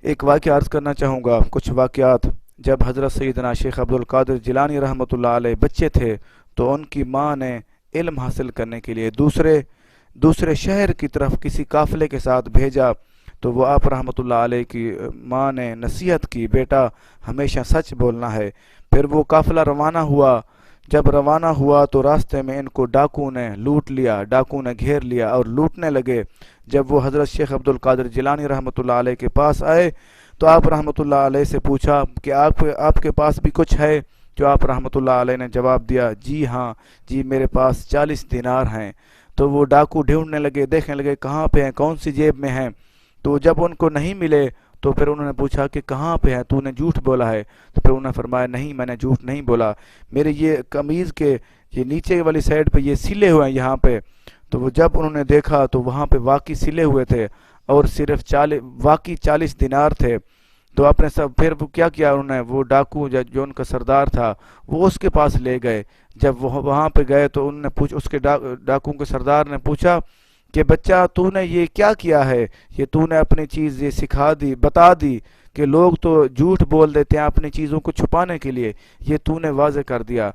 ایک واقعہ عرض کرنا چاہوں گا، کچھ واقعات۔ جب حضرت سیدنا شیخ عبد القادر جیلانی رحمۃ اللہ علیہ بچے تھے تو ان کی ماں نے علم حاصل کرنے کے لیے دوسرے شہر کی طرف کسی قافلے کے ساتھ بھیجا، تو وہ آپ رحمۃ اللہ علیہ کی ماں نے نصیحت کی، بیٹا ہمیشہ سچ بولنا ہے۔ پھر وہ قافلہ روانہ ہوا۔ جب روانہ ہوا تو راستے میں ان کو ڈاکو نے لوٹ لیا، ڈاکو نے گھیر لیا اور لوٹنے لگے۔ جب وہ حضرت شیخ عبد القادر جیلانی رحمۃ اللہ علیہ کے پاس آئے تو آپ رحمۃ اللہ علیہ سے پوچھا کہ آپ کے پاس بھی کچھ ہے؟ جو آپ رحمۃ اللہ علیہ نے جواب دیا، جی ہاں، جی میرے پاس 40 دینار ہیں۔ تو وہ ڈاکو ڈھونڈنے لگے، دیکھنے لگے کہاں پہ ہیں، کون سی جیب میں ہیں۔ تو جب ان کو نہیں ملے تو پھر انہوں نے پوچھا کہ کہاں پہ ہے، تو نے جھوٹ بولا ہے؟ تو پھر انہوں نے فرمایا نہیں، میں نے جھوٹ نہیں بولا، میرے یہ قمیض کے یہ نیچے والی سائڈ پہ یہ سلے ہوئے ہیں یہاں پہ۔ تو وہ جب انہوں نے دیکھا تو وہاں پہ واقعی سلے ہوئے تھے اور صرف واقعی 40 دینار تھے۔ تو آپ نے سب پھر وہ کیا کیا، انہوں نے وہ ڈاکو جو ان کا سردار تھا وہ اس کے پاس لے گئے۔ جب وہ وہاں پہ گئے تو انہوں نے اس کے ڈاکو کے سردار نے پوچھا کہ بچہ تو نے یہ کیا کیا ہے، یہ تو نے اپنی چیز یہ سکھا دی، بتا دی کہ لوگ تو جھوٹ بول دیتے ہیں اپنی چیزوں کو چھپانے کے لیے، یہ تو نے واضح کر دیا۔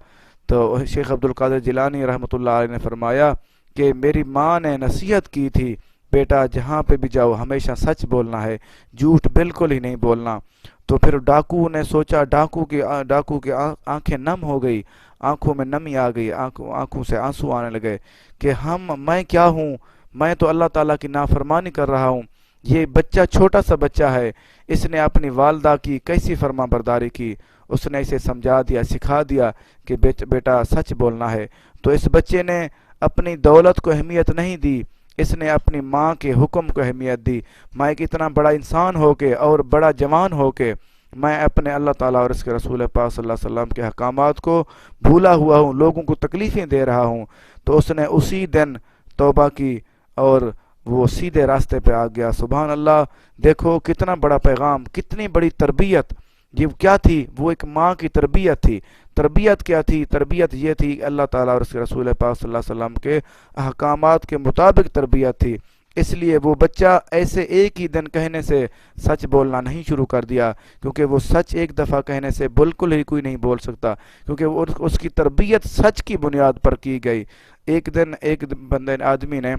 تو شیخ عبد القادر جیلانی رحمۃ اللہ علیہ نے فرمایا کہ میری ماں نے نصیحت کی تھی، بیٹا جہاں پہ بھی جاؤ ہمیشہ سچ بولنا ہے، جھوٹ بالکل ہی نہیں بولنا۔ تو پھر ڈاکو نے سوچا، ڈاکو کی آنکھیں نم ہو گئی، آنکھوں میں نمی آ گئی، آنکھوں سے آنسو آنے لگے کہ میں کیا ہوں، میں تو اللہ تعالیٰ کی نافرمانی کر رہا ہوں، یہ بچہ چھوٹا سا بچہ ہے، اس نے اپنی والدہ کی کیسی فرما برداری کی، اس نے اسے سمجھا دیا، سکھا دیا کہ بیٹا سچ بولنا ہے۔ تو اس بچے نے اپنی دولت کو اہمیت نہیں دی، اس نے اپنی ماں کے حکم کو اہمیت دی۔ میں ایک اتنا بڑا انسان ہو کے اور بڑا جوان ہو کے میں اپنے اللہ تعالیٰ اور اس کے رسول پاک صلی اللہ علیہ وسلم کے احکامات کو بھولا ہوا ہوں، لوگوں کو تکلیفیں دے رہا ہوں۔ تو اس نے اسی دن توبہ کی اور وہ سیدھے راستے پہ آ گیا۔ سبحان اللہ، دیکھو کتنا بڑا پیغام، کتنی بڑی تربیت۔ یہ کیا تھی؟ وہ ایک ماں کی تربیت تھی۔ تربیت کیا تھی؟ تربیت یہ تھی اللہ تعالیٰ اور اس کے رسول پاک صلی اللہ علیہ وسلم کے احکامات کے مطابق تربیت تھی۔ اس لیے وہ بچہ ایسے ایک ہی دن کہنے سے سچ بولنا نہیں شروع کر دیا، کیونکہ وہ سچ ایک دفعہ کہنے سے بالکل ہی کوئی نہیں بول سکتا، کیونکہ اس کی تربیت سچ کی بنیاد پر کی گئی۔ ایک دن ایک بندے آدمی نے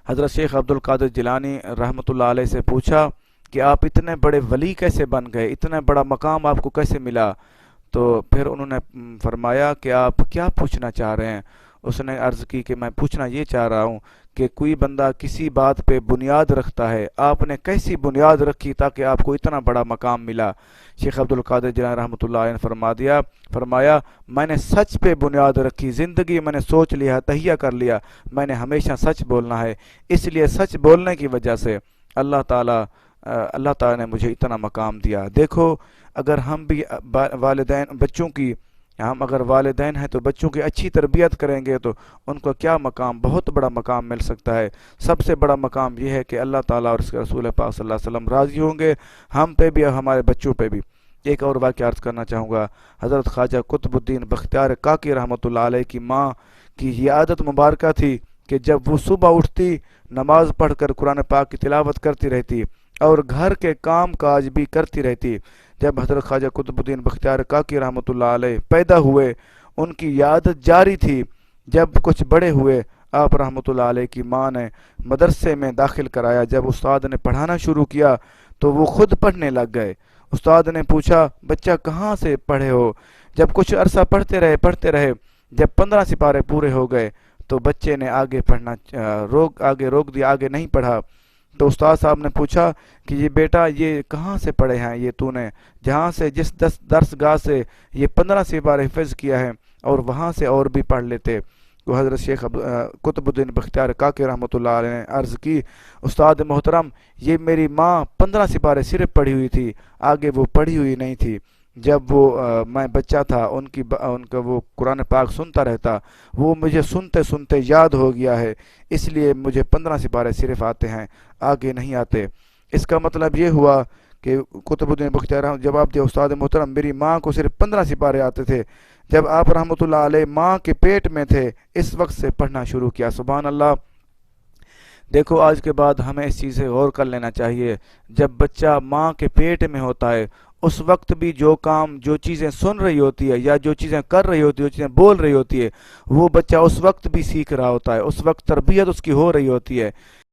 حضرت شیخ عبد القادر جیلانی رحمۃ اللہ علیہ سے پوچھا کہ آپ اتنے بڑے ولی کیسے بن گئے، اتنا بڑا مقام آپ کو کیسے ملا؟ تو پھر انہوں نے فرمایا کہ آپ کیا پوچھنا چاہ رہے ہیں؟ اس نے عرض کی کہ میں پوچھنا یہ چاہ رہا ہوں کہ کوئی بندہ کسی بات پہ بنیاد رکھتا ہے، آپ نے کیسی بنیاد رکھی تاکہ آپ کو اتنا بڑا مقام ملا؟ شیخ عبد القادر جیلانی رحمۃ اللہ علیہ نے فرمایا میں نے سچ پہ بنیاد رکھی، زندگی میں نے سوچ لیا، تہیہ کر لیا، میں نے ہمیشہ سچ بولنا ہے، اس لیے سچ بولنے کی وجہ سے اللہ تعالیٰ نے مجھے اتنا مقام دیا۔ دیکھو اگر ہم بھی اگر والدین ہیں تو بچوں کی اچھی تربیت کریں گے تو ان کو کیا مقام، بہت بڑا مقام مل سکتا ہے۔ سب سے بڑا مقام یہ ہے کہ اللہ تعالیٰ اور اس کے رسول پاک صلی اللہ علیہ وسلم راضی ہوں گے ہم پہ بھی اور ہمارے بچوں پہ بھی۔ ایک اور واقعہ عرض کرنا چاہوں گا۔ حضرت خواجہ قطب الدین بختیار کاکی رحمۃ اللہ علیہ کی ماں کی یہ عادت مبارکہ تھی کہ جب وہ صبح اٹھتی، نماز پڑھ کر قرآن پاک کی تلاوت کرتی رہتی اور گھر کے کام کاج بھی کرتی رہتی۔ جب حضرت خواجہ قطب الدین بختیار کاکی رحمۃ اللہ علیہ پیدا ہوئے، ان کی یہ عادت جاری تھی۔ جب کچھ بڑے ہوئے، آپ رحمۃ اللہ علیہ کی ماں نے مدرسے میں داخل کرایا۔ جب استاد نے پڑھانا شروع کیا تو وہ خود پڑھنے لگ گئے۔ استاد نے پوچھا بچہ کہاں سے پڑھے ہو؟ جب کچھ عرصہ پڑھتے رہے، جب 15 سپارے پورے ہو گئے تو بچے نے آگے پڑھنا روک دیا، آگے نہیں پڑھا۔ تو استاد صاحب نے پوچھا کہ یہ بیٹا یہ کہاں سے پڑھے ہیں یہ تو نے، جہاں سے جس درس گاہ سے یہ 15 سپارے حفظ کیا ہے اور وہاں سے اور بھی پڑھ لیتے۔ تو حضرت شیخ قطب الدین بختیار کاکی رحمۃ اللہ علیہ نے عرض کی استاد محترم، یہ میری ماں 15 سپارے صرف پڑھی ہوئی تھی، آگے وہ پڑھی ہوئی نہیں تھی۔ جب میں بچہ تھا ان کا وہ قرآن پاک سنتا رہتا، وہ مجھے سنتے سنتے یاد ہو گیا ہے، اس لیے مجھے 15 سپارے صرف آتے ہیں، آگے نہیں آتے۔ اس کا مطلب یہ ہوا کہ قطب الدین بختیار جواب دیا استاد محترم میری ماں کو صرف 15 سپارے آتے تھے، جب آپ رحمۃ اللہ علیہ ماں کے پیٹ میں تھے اس وقت سے پڑھنا شروع کیا۔ سبحان اللہ، دیکھو آج کے بعد ہمیں اس چیز سے غور کر لینا چاہیے، جب بچہ ماں کے پیٹ میں ہوتا ہے اس وقت بھی جو کام، جو چیزیں سن رہی ہوتی ہے یا جو چیزیں کر رہی ہوتی ہے، جو چیزیں بول رہی ہوتی ہے، وہ بچہ اس وقت بھی سیکھ رہا ہوتا ہے، اس وقت تربیت اس کی ہو رہی ہوتی ہے۔